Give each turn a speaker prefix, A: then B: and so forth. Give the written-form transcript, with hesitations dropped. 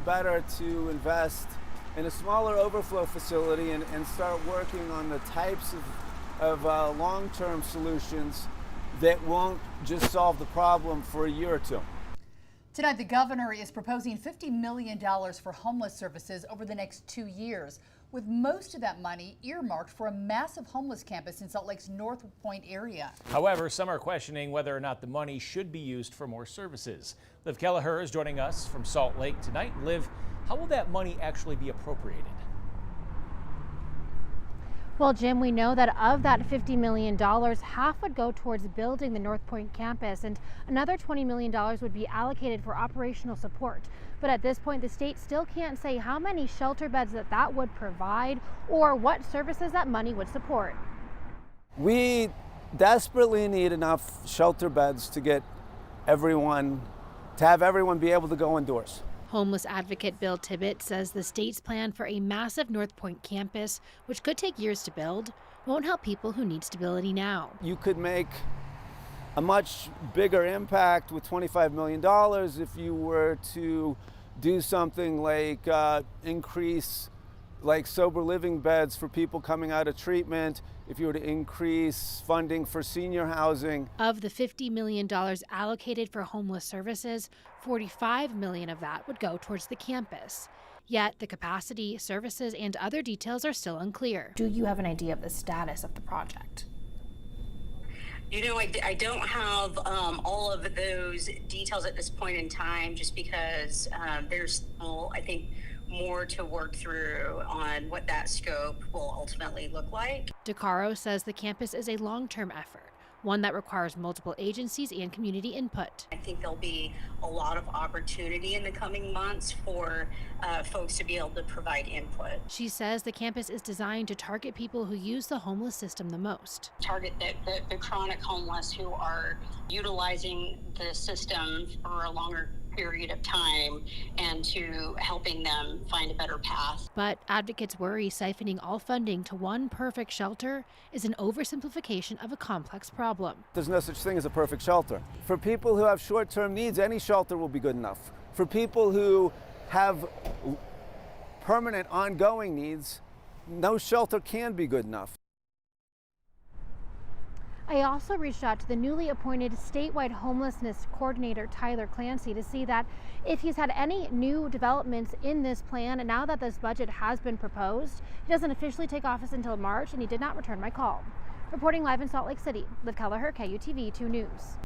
A: better to invest in a smaller overflow facility and start working on the types of long-term solutions that won't just solve the problem for a year or two.
B: Tonight, the governor is proposing $50 million for homeless services over the next 2 years, with most of that money earmarked for a massive homeless campus in Salt Lake's Northpoint area.
C: However, some are questioning whether or not the money should be used for more services. Liv Kelleher is joining us from Salt Lake tonight. Liv, how will that money actually be appropriated?
D: Well, Jim, we know that of that $50 million, half would go towards building the Northpoint campus and another $20 million would be allocated for operational support. But at this point, the state still can't say how many shelter beds that would provide or what services that money would support.
A: We desperately need enough shelter beds to have everyone be able to go indoors.
D: Homeless advocate Bill Tibbett says the state's plan for a massive Northpoint campus, which could take years to build, won't help people who need stability now.
A: You could make a much bigger impact with $25 million if you were to do something like increase sober living beds for people coming out of treatment, if you were to increase funding for senior housing.
D: Of the $50 million allocated for homeless services, $45 million of that would go towards the campus. Yet the capacity, services, and other details are still unclear. Do you have an idea of the status of the project?
E: You know, I don't have all of those details at this point in time, just because there's still, I think, more to work through on what that scope will ultimately look like.
D: DeCaro says the campus is a long-term effort, one that requires multiple agencies and community input.
E: I think there'll be a lot of opportunity in the coming months for folks to be able to provide input.
D: She says the campus is designed to target people who use the homeless system the most.
E: Target the chronic homeless who are utilizing the system for a longer period of time and to helping them find a better path.
D: But advocates worry siphoning all funding to one perfect shelter is an oversimplification of a complex problem.
A: There's no such thing as a perfect shelter. For people who have short-term needs, any shelter will be good enough. For people who have permanent, ongoing needs, no shelter can be good enough.
D: I also reached out to the newly appointed statewide homelessness coordinator, Tyler Clancy, to see that if he's had any new developments in this plan. And now that this budget has been proposed, he doesn't officially take office until March, and he did not return my call. Reporting live in Salt Lake City, Liv Kelleher, KUTV 2 News.